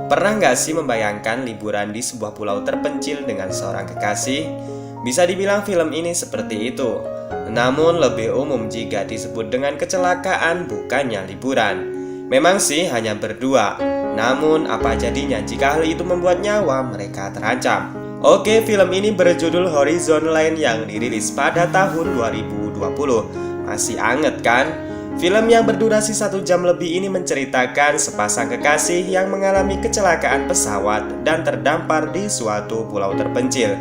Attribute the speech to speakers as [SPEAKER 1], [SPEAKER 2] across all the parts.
[SPEAKER 1] Pernah nggak sih membayangkan liburan di sebuah pulau terpencil dengan seorang kekasih? Bisa dibilang film ini seperti itu. Namun lebih umum jika disebut dengan kecelakaan bukannya liburan. Memang sih hanya berdua. Namun apa jadinya jika hal itu membuat nyawa mereka terancam? Oke, film ini berjudul Horizon Line yang dirilis pada tahun 2020. Masih anget kan? Film yang berdurasi 1 jam lebih ini menceritakan sepasang kekasih yang mengalami kecelakaan pesawat dan terdampar di suatu pulau terpencil.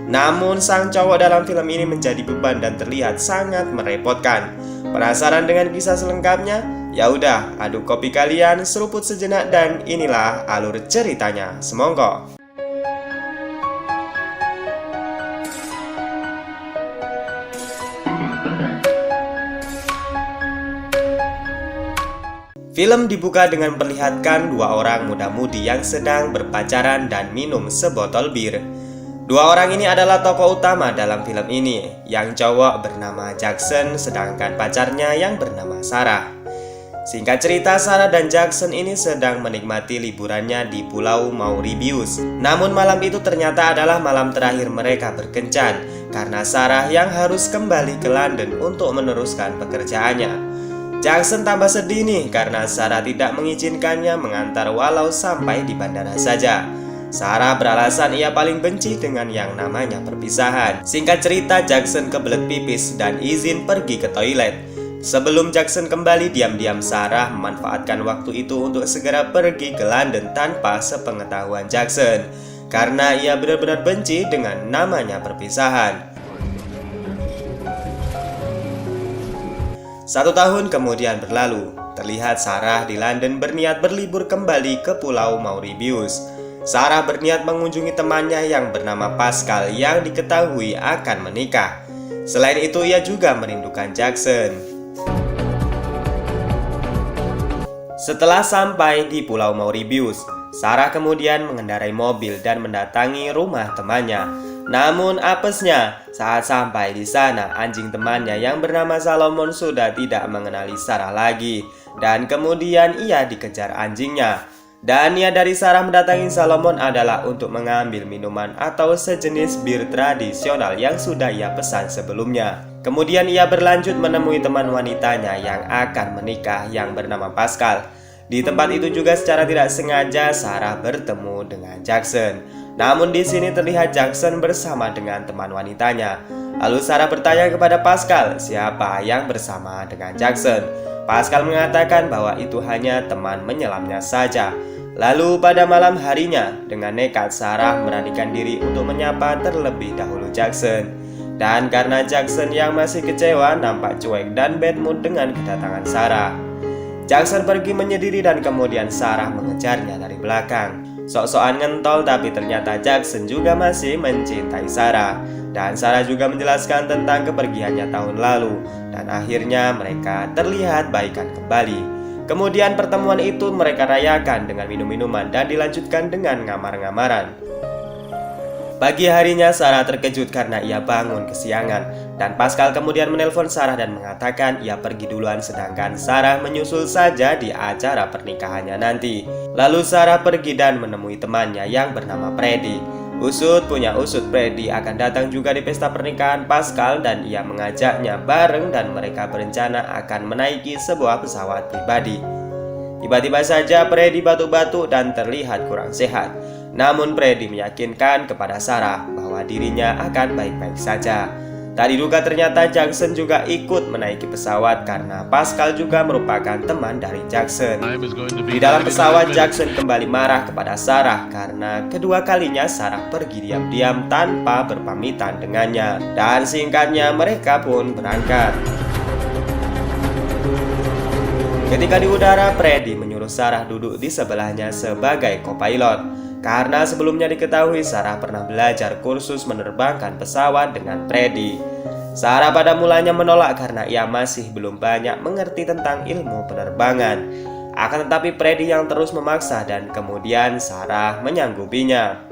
[SPEAKER 1] Namun sang cowok dalam film ini menjadi beban dan terlihat sangat merepotkan. Penasaran dengan kisah selengkapnya? Ya udah, aduk kopi kalian, seruput sejenak dan inilah alur ceritanya. Semongko. Film dibuka dengan memperlihatkan dua orang muda-mudi yang sedang berpacaran dan minum sebotol bir. Dua orang ini adalah tokoh utama dalam film ini. Yang cowok bernama Jackson, sedangkan pacarnya yang bernama Sarah. Singkat cerita, Sarah dan Jackson ini sedang menikmati liburannya di Pulau Mauritius. Namun malam itu ternyata adalah malam terakhir mereka berkencan, karena Sarah yang harus kembali ke London untuk meneruskan pekerjaannya. Jackson tambah sedih nih karena Sarah tidak mengizinkannya mengantar walau sampai di bandara saja. Sarah beralasan ia paling benci dengan yang namanya perpisahan. Singkat cerita, Jackson kebelet pipis dan izin pergi ke toilet. Sebelum Jackson kembali, diam-diam Sarah memanfaatkan waktu itu untuk segera pergi ke London tanpa sepengetahuan Jackson, karena ia benar-benar benci dengan namanya perpisahan. 1 tahun kemudian berlalu. Terlihat Sarah di London berniat berlibur kembali ke Pulau Mauritius. Sarah berniat mengunjungi temannya yang bernama Pascal yang diketahui akan menikah. Selain itu, ia juga merindukan Jackson. Setelah sampai di Pulau Mauritius, Sarah kemudian mengendarai mobil dan mendatangi rumah temannya. Namun apesnya, saat sampai di sana, anjing temannya yang bernama Salomon sudah tidak mengenali Sarah lagi. Dan kemudian ia dikejar anjingnya. Dan niat dari Sarah mendatangi Salomon adalah untuk mengambil minuman atau sejenis bir tradisional yang sudah ia pesan sebelumnya. Kemudian ia berlanjut menemui teman wanitanya yang akan menikah yang bernama Pascal. Di tempat itu juga secara tidak sengaja Sarah bertemu dengan Jackson. Namun di sini terlihat Jackson bersama dengan teman wanitanya. Lalu Sarah bertanya kepada Pascal siapa yang bersama dengan Jackson. Pascal mengatakan bahwa itu hanya teman menyelamnya saja. Lalu pada malam harinya, dengan nekat Sarah beranikan diri untuk menyapa terlebih dahulu Jackson. Dan karena Jackson yang masih kecewa nampak cuek dan bad mood dengan kedatangan Sarah, Jackson pergi menyendiri dan kemudian Sarah mengejarnya dari belakang. Sok-sokan ngentol, tapi ternyata Jackson juga masih mencintai Sarah. Dan Sarah juga menjelaskan tentang kepergiannya tahun lalu. Dan akhirnya mereka terlihat baikan kembali. Kemudian pertemuan itu mereka rayakan dengan minum-minuman dan dilanjutkan dengan ngamar-ngamaran. Pagi harinya Sarah terkejut karena ia bangun kesiangan. Dan Pascal kemudian menelpon Sarah dan mengatakan ia pergi duluan sedangkan Sarah menyusul saja di acara pernikahannya nanti. Lalu Sarah pergi dan menemui temannya yang bernama Freddy. Usut punya usut, Freddy akan datang juga di pesta pernikahan Pascal dan ia mengajaknya bareng dan mereka berencana akan menaiki sebuah pesawat pribadi. Tiba-tiba saja Freddy batuk-batuk dan terlihat kurang sehat. Namun Freddy meyakinkan kepada Sarah bahwa dirinya akan baik-baik saja. Tak diduga ternyata Jackson juga ikut menaiki pesawat karena Pascal juga merupakan teman dari Jackson. Di dalam pesawat, Jackson kembali marah kepada Sarah karena kedua kalinya Sarah pergi diam-diam tanpa berpamitan dengannya. Dan singkatnya mereka pun berangkat. Ketika di udara, Freddy menyuruh Sarah duduk di sebelahnya sebagai co-pilot. Karena sebelumnya diketahui Sarah pernah belajar kursus menerbangkan pesawat dengan Freddy. Sarah pada mulanya menolak karena ia masih belum banyak mengerti tentang ilmu penerbangan. Akan tetapi Freddy yang terus memaksa dan kemudian Sarah menyanggupinya.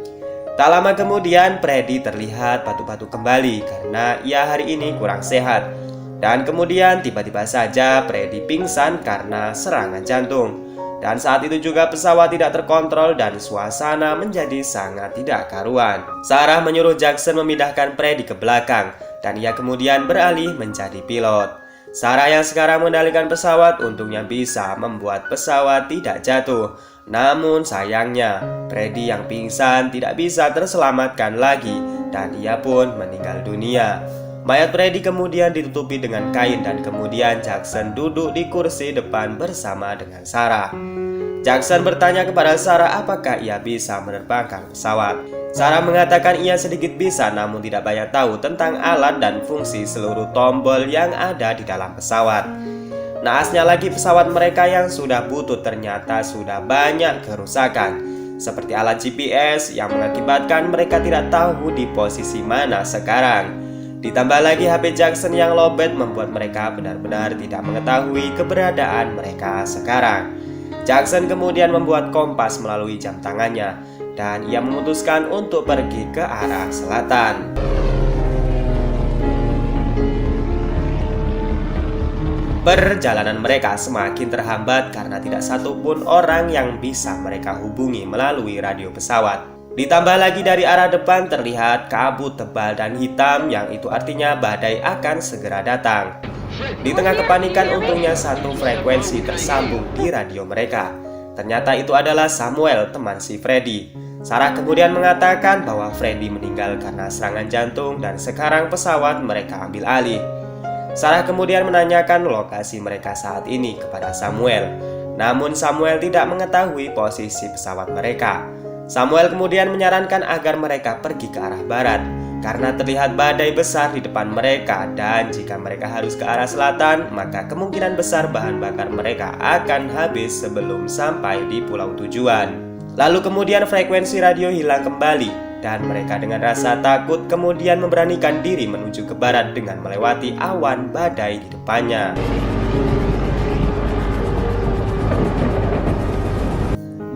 [SPEAKER 1] Tak lama kemudian Freddy terlihat batuk-batuk kembali karena ia hari ini kurang sehat. Dan kemudian tiba-tiba saja Freddy pingsan karena serangan jantung. Dan saat itu juga pesawat tidak terkontrol dan suasana menjadi sangat tidak karuan. Sarah menyuruh Jackson memindahkan Freddy ke belakang dan ia kemudian beralih menjadi pilot. Sarah yang sekarang mengendalikan pesawat untungnya bisa membuat pesawat tidak jatuh. Namun sayangnya, Freddy yang pingsan tidak bisa terselamatkan lagi dan ia pun meninggal dunia. Mayat Freddy kemudian ditutupi dengan kain dan kemudian Jackson duduk di kursi depan bersama dengan Sarah. Jackson bertanya kepada Sarah apakah ia bisa menerbangkan pesawat. Sarah mengatakan ia sedikit bisa namun tidak banyak tahu tentang alat dan fungsi seluruh tombol yang ada di dalam pesawat. Naasnya lagi pesawat mereka yang sudah butut ternyata sudah banyak kerusakan, seperti alat GPS yang mengakibatkan mereka tidak tahu di posisi mana sekarang. Ditambah lagi HP Jackson yang lowbat membuat mereka benar-benar tidak mengetahui keberadaan mereka sekarang. Jackson kemudian membuat kompas melalui jam tangannya dan ia memutuskan untuk pergi ke arah selatan. Perjalanan mereka semakin terhambat karena tidak satupun orang yang bisa mereka hubungi melalui radio pesawat. Ditambah lagi dari arah depan terlihat kabut tebal dan hitam yang itu artinya badai akan segera datang. Di tengah kepanikan untungnya satu frekuensi tersambung di radio mereka. Ternyata itu adalah Samuel, teman si Freddy. Sarah kemudian mengatakan bahwa Freddy meninggal karena serangan jantung dan sekarang pesawat mereka ambil alih. Sarah kemudian menanyakan lokasi mereka saat ini kepada Samuel. Namun Samuel tidak mengetahui posisi pesawat mereka. Samuel kemudian menyarankan agar mereka pergi ke arah barat karena terlihat badai besar di depan mereka dan jika mereka harus ke arah selatan maka kemungkinan besar bahan bakar mereka akan habis sebelum sampai di pulau tujuan. Lalu kemudian frekuensi radio hilang kembali dan mereka dengan rasa takut kemudian memberanikan diri menuju ke barat dengan melewati awan badai di depannya.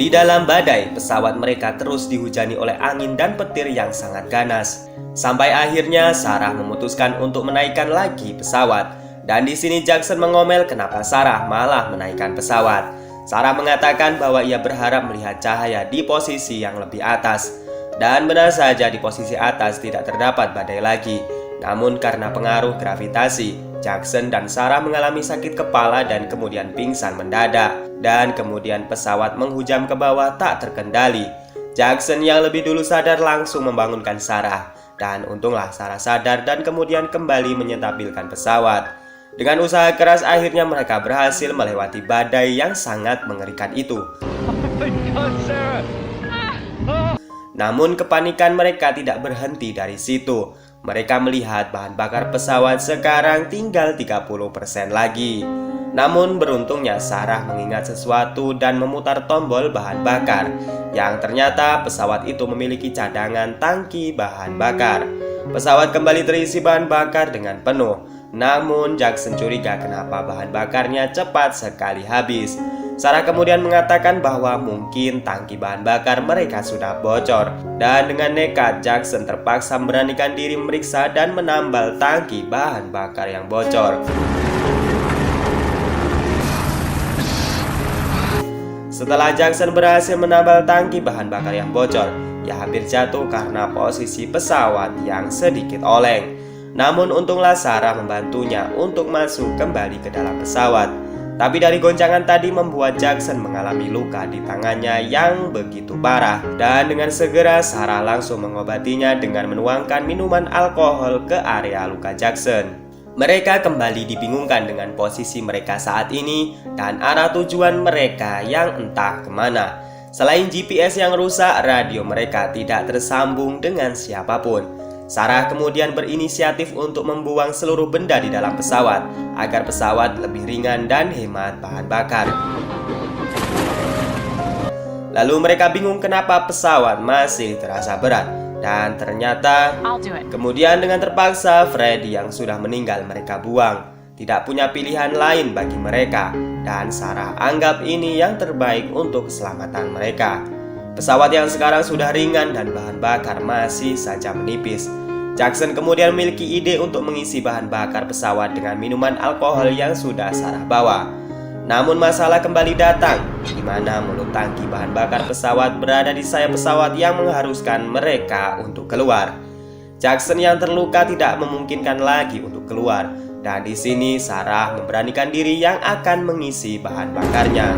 [SPEAKER 1] Di dalam badai, pesawat mereka terus dihujani oleh angin dan petir yang sangat ganas. Sampai akhirnya Sarah memutuskan untuk menaikkan lagi pesawat. Dan di sini Jackson mengomel kenapa Sarah malah menaikkan pesawat. Sarah mengatakan bahwa ia berharap melihat cahaya di posisi yang lebih atas. Dan benar saja di posisi atas tidak terdapat badai lagi. Namun karena pengaruh gravitasi, Jackson dan Sarah mengalami sakit kepala dan kemudian pingsan mendadak. Dan kemudian pesawat menghujam ke bawah tak terkendali. Jackson yang lebih dulu sadar langsung membangunkan Sarah. Dan untunglah Sarah sadar dan kemudian kembali menyetabilkan pesawat. Dengan usaha keras akhirnya mereka berhasil melewati badai yang sangat mengerikan itu. Namun kepanikan mereka tidak berhenti dari situ. Mereka melihat bahan bakar pesawat sekarang tinggal 30% lagi. Namun beruntungnya Sarah mengingat sesuatu dan memutar tombol bahan bakar yang ternyata pesawat itu memiliki cadangan tangki bahan bakar. Pesawat kembali terisi bahan bakar dengan penuh. Namun Jackson curiga kenapa bahan bakarnya cepat sekali habis. Sarah kemudian mengatakan bahwa mungkin tangki bahan bakar mereka sudah bocor. Dan dengan nekat Jackson terpaksa memberanikan diri meriksa dan menambal tangki bahan bakar yang bocor. Setelah Jackson berhasil menambal tangki bahan bakar yang bocor, ia hampir jatuh karena posisi pesawat yang sedikit oleng. Namun untunglah Sarah membantunya untuk masuk kembali ke dalam pesawat. Tapi dari goncangan tadi membuat Jackson mengalami luka di tangannya yang begitu parah. Dan dengan segera Sarah langsung mengobatinya dengan menuangkan minuman alkohol ke area luka Jackson. Mereka kembali dibingungkan dengan posisi mereka saat ini dan arah tujuan mereka yang entah kemana. Selain GPS yang rusak, radio mereka tidak tersambung dengan siapapun. Sarah kemudian berinisiatif untuk membuang seluruh benda di dalam pesawat agar pesawat lebih ringan dan hemat bahan bakar. Lalu mereka bingung kenapa pesawat masih terasa berat. Dan ternyata kemudian dengan terpaksa Freddy yang sudah meninggal mereka buang. Tidak punya pilihan lain bagi mereka. Dan Sarah anggap ini yang terbaik untuk keselamatan mereka. Pesawat yang sekarang sudah ringan dan bahan bakar masih saja menipis. Jackson kemudian memiliki ide untuk mengisi bahan bakar pesawat dengan minuman alkohol yang sudah Sarah bawa. Namun masalah kembali datang, di mana mulut tangki bahan bakar pesawat berada di sayap pesawat yang mengharuskan mereka untuk keluar. Jackson yang terluka tidak memungkinkan lagi untuk keluar, dan di sini Sarah memberanikan diri yang akan mengisi bahan bakarnya.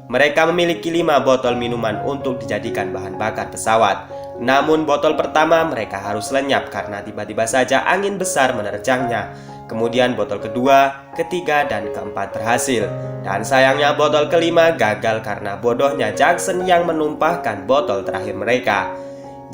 [SPEAKER 1] Mereka memiliki 5 botol minuman untuk dijadikan bahan bakar pesawat. Namun botol pertama mereka harus lenyap karena tiba-tiba saja angin besar menerjangnya. Kemudian botol kedua, ketiga, dan keempat berhasil. Dan sayangnya botol kelima gagal karena bodohnya Jackson yang menumpahkan botol terakhir mereka.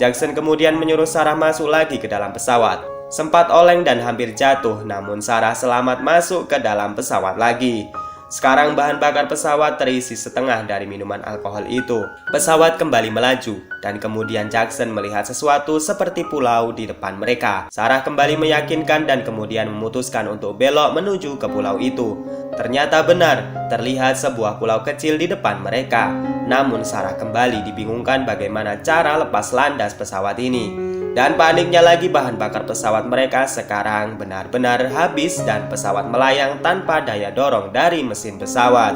[SPEAKER 1] Jackson kemudian menyuruh Sarah masuk lagi ke dalam pesawat. Sempat oleng dan hampir jatuh, namun Sarah selamat masuk ke dalam pesawat lagi. Sekarang bahan bakar pesawat terisi setengah dari minuman alkohol itu. Pesawat kembali melaju, dan kemudian Jackson melihat sesuatu seperti pulau di depan mereka. Sarah kembali meyakinkan dan kemudian memutuskan untuk belok menuju ke pulau itu. Ternyata benar, terlihat sebuah pulau kecil di depan mereka. Namun Sarah kembali dibingungkan bagaimana cara lepas landas pesawat ini. Dan paniknya lagi, bahan bakar pesawat mereka sekarang benar-benar habis dan pesawat melayang tanpa daya dorong dari mesin pesawat.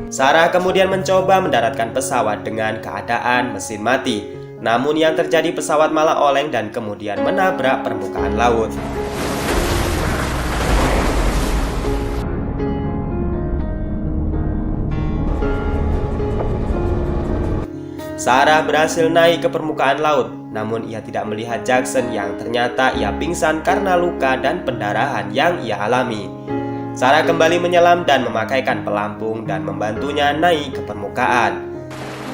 [SPEAKER 1] Sarah kemudian mencoba mendaratkan pesawat dengan keadaan mesin mati. Namun yang terjadi, pesawat malah oleng dan kemudian menabrak permukaan laut. Sarah berhasil naik ke permukaan laut, namun ia tidak melihat Jackson yang ternyata ia pingsan karena luka dan pendarahan yang ia alami. Sarah kembali menyelam dan memakaikan pelampung dan membantunya naik ke permukaan.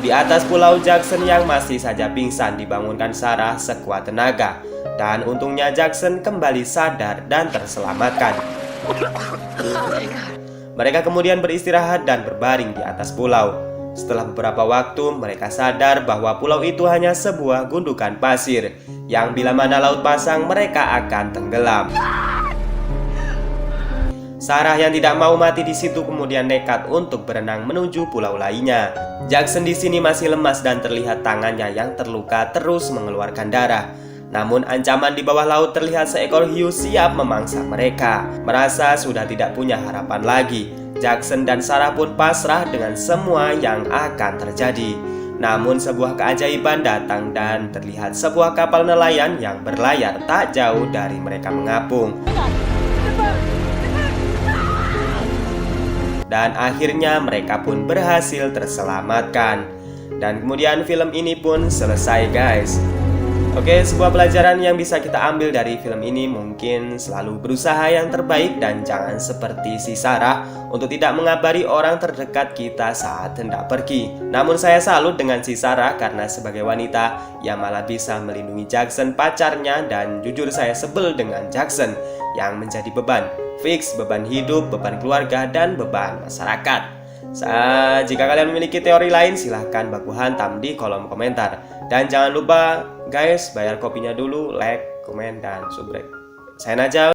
[SPEAKER 1] Di atas pulau, Jackson yang masih saja pingsan dibangunkan Sarah sekuat tenaga, dan untungnya Jackson kembali sadar dan terselamatkan. Mereka kemudian beristirahat dan berbaring di atas pulau. Setelah beberapa waktu, mereka sadar bahwa pulau itu hanya sebuah gundukan pasir yang bila mana laut pasang, mereka akan tenggelam. Sarah yang tidak mau mati di situ kemudian nekat untuk berenang menuju pulau lainnya. Jackson di sini masih lemas dan terlihat tangannya yang terluka terus mengeluarkan darah. Namun ancaman di bawah laut terlihat seekor hiu siap memangsa mereka. Merasa sudah tidak punya harapan lagi, Jackson dan Sarah pun pasrah dengan semua yang akan terjadi. Namun sebuah keajaiban datang dan terlihat sebuah kapal nelayan yang berlayar tak jauh dari mereka mengapung. Dan akhirnya mereka pun berhasil terselamatkan. Dan kemudian film ini pun selesai, guys. Oke, sebuah pelajaran yang bisa kita ambil dari film ini mungkin selalu berusaha yang terbaik dan jangan seperti si Sarah untuk tidak mengabari orang terdekat kita saat hendak pergi. Namun saya salut dengan si Sarah karena sebagai wanita yang malah bisa melindungi Jackson pacarnya, dan jujur saya sebel dengan Jackson yang menjadi beban. Fix beban hidup, beban keluarga, dan beban masyarakat. Jika kalian memiliki teori lain silahkan baku hantam di kolom komentar. Dan jangan lupa guys, bayar kopinya dulu, like, komen, dan subscribe. Saya Najwa.